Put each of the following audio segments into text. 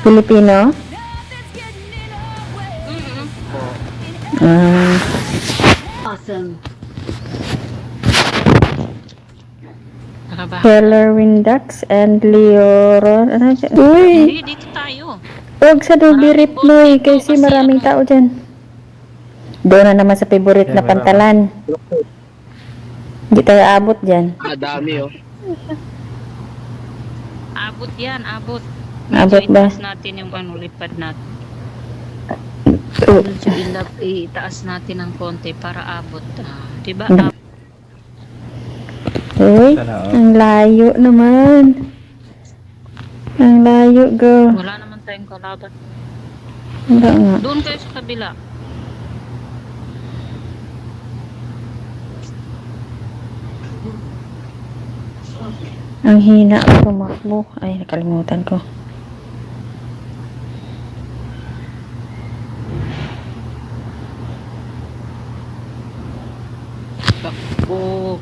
Filipino? Ah, Awesome. Nakaba. Keller Windax and Leoron. Ano dyan? Uy! Hindi, dito tayo. Huwag sa Ruby Maraming Ripnoy boat dito kasi kasi maraming ano. tao dyan. Doon na naman sa favorite na Yeah, marami. pantalan. Hindi tayo abot dyan. Madami oh. Abot yan, abot. Abot ba? Itaas natin yung lipad natin. Oh. Medyo itaas natin ng konti para abot. Diba? Hmm. Uy, Sana, oh. ang layo naman. Ang layo, girl. Wala naman tayong kalaban. Wala nga. Doon kayo sa kabila. Ang hina ko tumakbo. Ay, nakalimutan ko. Takbo.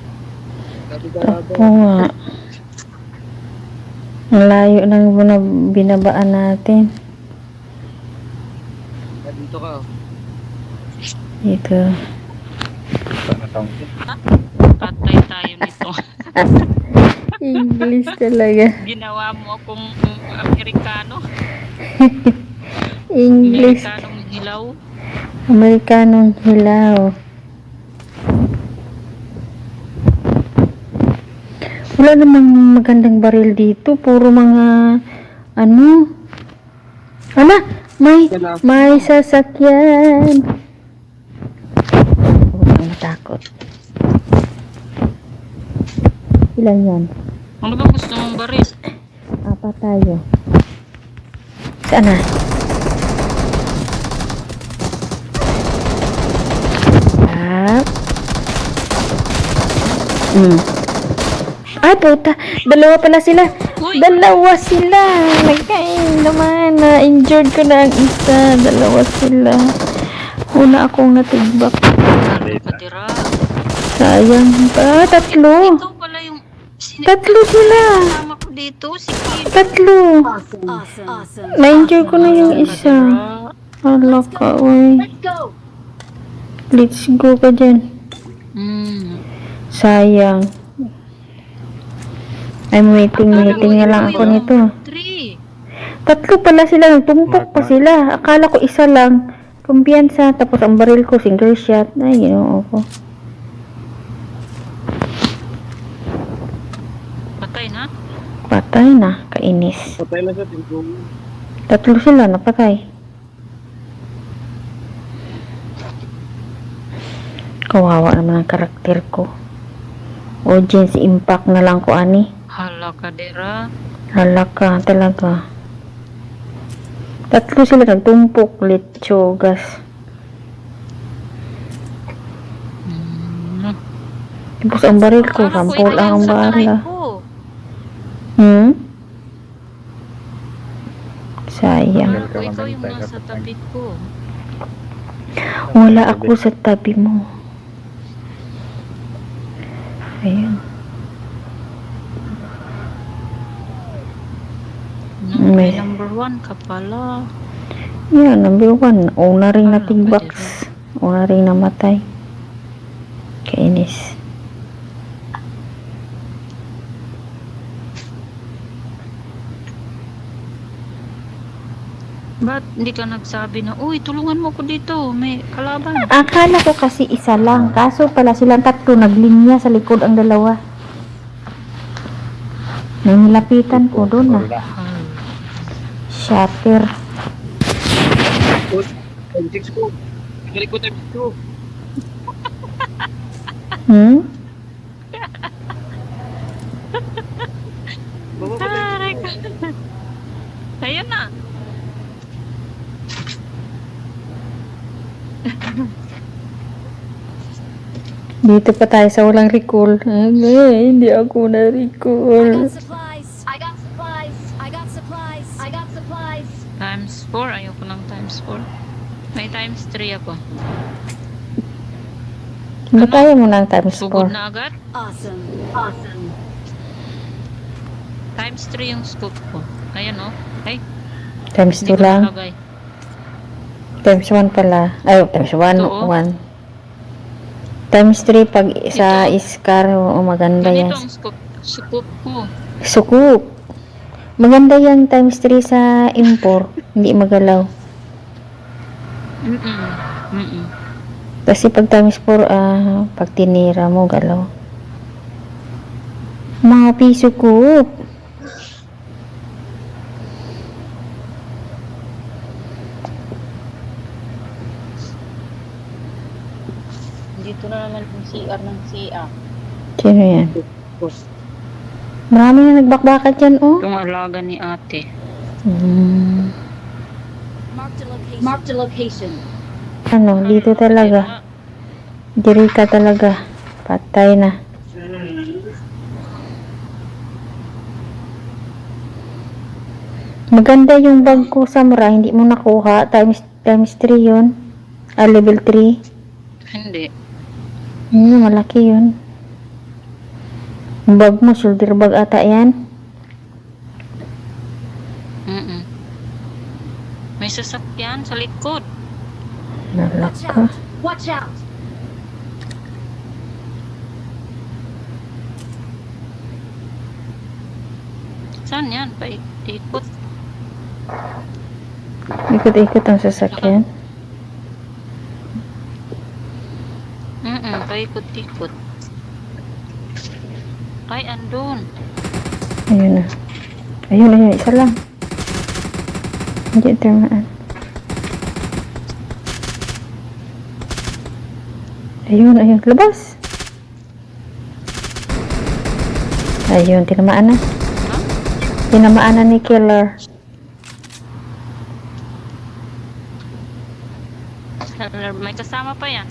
Takbo nga. Ang layo ng binabaan natin. Dito ka oh. Dito. Sana tong. Patay tayo nito. English talaga. Ginawa mo akong Amerikano. English. Amerikanong hilaw. Amerikanong hilaw. Wala namang magandang baril dito. Puro mga ano. Ala, may sasakyan. Huwag kang matakot. Ilan yan? Ano ba gusto mong baril? Apat tayo. Saan na? Up. Ay, puta. Dalawa pala sila. Uy! Dalawa sila. Nagkain naman. Na-injured ko na ang isa. Dalawa sila. Una akong natigbak. Katira. Sayang pa. Tatlo. Ito pala yung Tatlo sila. sinama ko dito. Si Kim. Tatlo. Awesome. Awesome. Awesome. Na-injure ko na yung isa. Hala ka, uy. Let's go. Let's go ka dyan. Sayang. I'm waiting na lang ako nito. 3. Tatlo pala sila, nagtumpok pa sila. Akala ko isa lang. Kumpiyansa, tapos ang baril ko, single shot. Ay, ginoo ko. Patay na? Patay na, kainis. Patay na siya, tingkong. Tatlo sila, napatay. Kawawa naman ang karakter ko. Audience impact na lang ko, ani. Hala kadira. Halaka, talaga. Tatlo sila nagtumpok, litsogas. Tapos ang baril ko, sampol ang bala. Sayang. Ako, ikaw yung nasa tabi ko. Wala ako sa tabi mo. Ayun. May number 1 ka pala. Yeah, number 1. Una rin nating box. Una rin namatay. Kainis. Ba't hindi ka nagsabi na, uy, tulungan mo ko dito, may kalaban. Akala ko kasi isa lang. Kaso pala silang tatlo. Naglinya sa likod ang dalawa. Nang nilapitan ko doon na. Shatter. M6 ko. Galing ko M6 ko. Baba. Aray ka. Ayun na. Dito pa tayo sa walang recall. Ay, hindi ako I na-recall. got supplies. I got supplies. I got supplies. I got supplies. Times 4. Ayoko ng times 4. May times 3 ako. Batayan mo ng times Sugod 4. na agad. Awesome. Awesome. Times 3 yung scoop ko. Ayan o. Ay, Times Hindi 2 ko lang. nalagay. Times 1 pala. Ay, times 1. Oo. 1. Times 3 pag sa Iskar. Oo, maganda yan. Ganito ang scoop ko. Sukup. Maganda yan times 3 sa impor. Hindi magalaw. Mm-mm. Kasi pag times 4, pag tinira mo, galaw. Mga piso kup. Dito na naman yung CR ng CR. Sino yan? Boss. Marami na nagbakbakat yan, oh. Itong alaga ni ate. Hmm. Marked a location. Ano, dito talaga. Diri ka talaga. Patay na. Maganda yung bag ko, Samurai. Hindi mo nakuha. Times 3 yun. Level 3. Hindi. Malaki yun. Yung bag mo, shoulder bag ata yan. Mm-mm. May sasakyan sa likod. Watch Nalaka. out! Watch out! Saan yan? Paikot. Ikot-ikot ang sasakyan. Paikot-ikot. Ay, andun. Ayun na. Ayun. Isa lang. Hindi tamaan. Ayun. Labas. Ayun, tinamaan na. Tinamaan na ni killer. May kasama pa yan.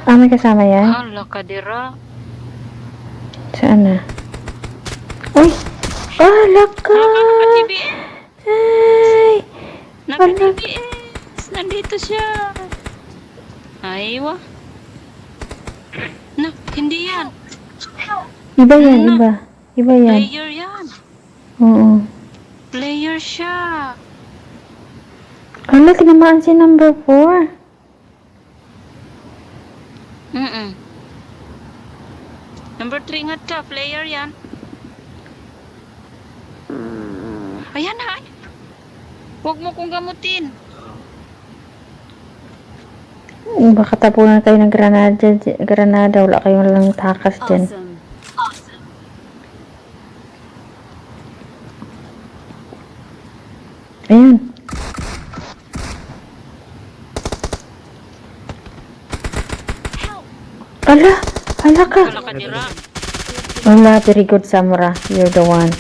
May kasama yan? Hala, kadira. Saan na? Uy! Laka! Naka-TBS! Ay! Naka-TBS! Nandito siya! Aywa. Hindi yan. Iba yan, iba. Iba yan. Player yan. Oo. Player siya. Hala, tinamaan si number 4. Number 3 ingat ka. Player yan. Ayan na. Huwag mo kong gamutin. Baka tapunan kayo ng granada. Wala kayong lang takas dyan. Awesome. Ayun. Hala ka. Hala, kadira. Wala, very good, Samura. You're the one.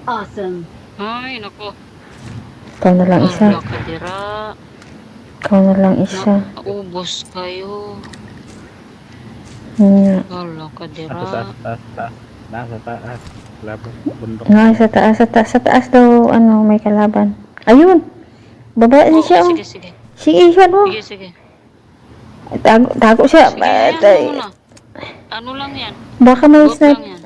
Awesome. Ay, naku. Ikaw na lang isa. Hala, kadira. Ikaw na lang isa. Naubos kayo. Nga. Hala, Nasa kadira. taas. Nasa taas. Labas. Bundok. Nga, sa taas daw, may kalaban. Ayun. Babae Oh, siya, oh. sige. Sige, siya, oh. Sige. Tago siya. Sige, yan, ano lang yan? Baka may Bot lang sniper. yan.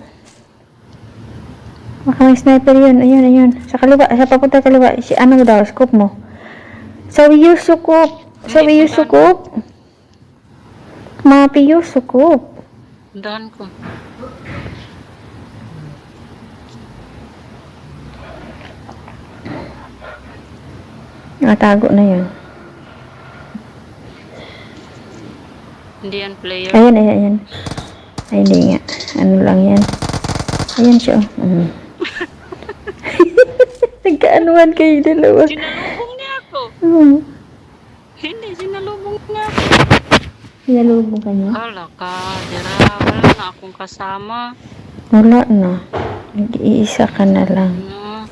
Baka may sniper yun. Ayun. Sa kaliwa. Sa papunta kaliwa. Ano daw? Scoop mo. Sabi yung sukup. Mapi yung sukup. Dahan ko. Tago na yun. Hindi yan player. Ayan. Ay, hindi nga. Ano lang yan. Ayan siya. Nagkaanuhan kayo dalawa. Sinalubong niya ako. Hindi, sinalubong niya ako. Sinalubong ka niya? Hala ka, dira. Wala na akong kasama. Wala na. Nag-iisa ka na lang. No.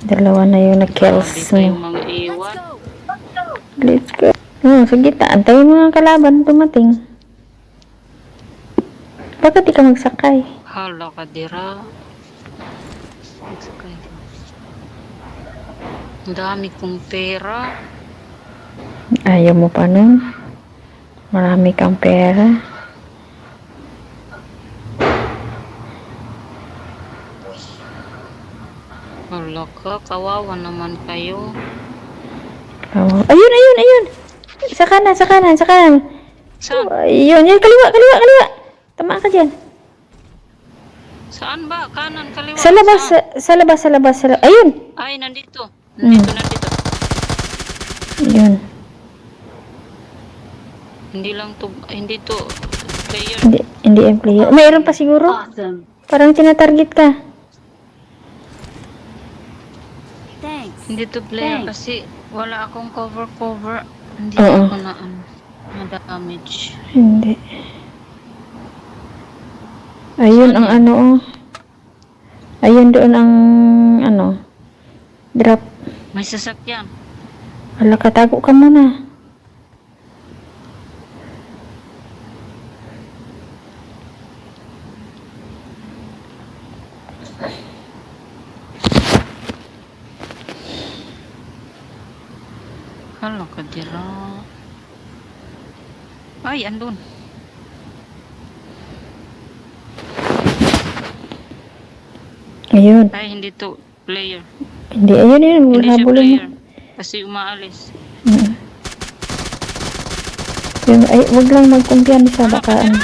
Dalawa na yung na-kills Sabi kayong mo. mga iwan. Let's go. Sige, antayin mo ang kalaban dumating. Bakit di ka magsakay? Hala ka, dira. Magsakay ka. Ang dami kong pera. Ayaw mo pa nun? Marami kang pera. Wala ka, kawawa naman kayo. Oh. Ayun, ayun, ayun. Sa kanan, sa kanan, sa kanan. Saan? Ayun, yun. Kaliwa, kaliwa, kaliwa. Tama ka dyan. Saan ba? Kanan, kaliwa? Sa labas, Saan? sa labas, sa labas, sa labas. Ayun. Ay, nandito. Nandito, nandito. Ayun. Hindi lang to, hindi to player. Hindi yung player. Mayroon pa siguro. Awesome. Parang tinatarget ka. Thanks. Hindi to player Thanks. kasi wala akong cover. Hindi Oo. ako na damage. Hindi. Ayun ang ano. Oh. Ayun doon ang ano. Drop. May sasakyan. Wala, katago ka muna. Hala ka dira. Ay, andun. Ayun. Ay, hindi to player. Hindi, ayun yun. Hindi siya Habulin mo. player. Kasi umaalis. Yun, ay, wag lang magkumpiyansa. Baka ano.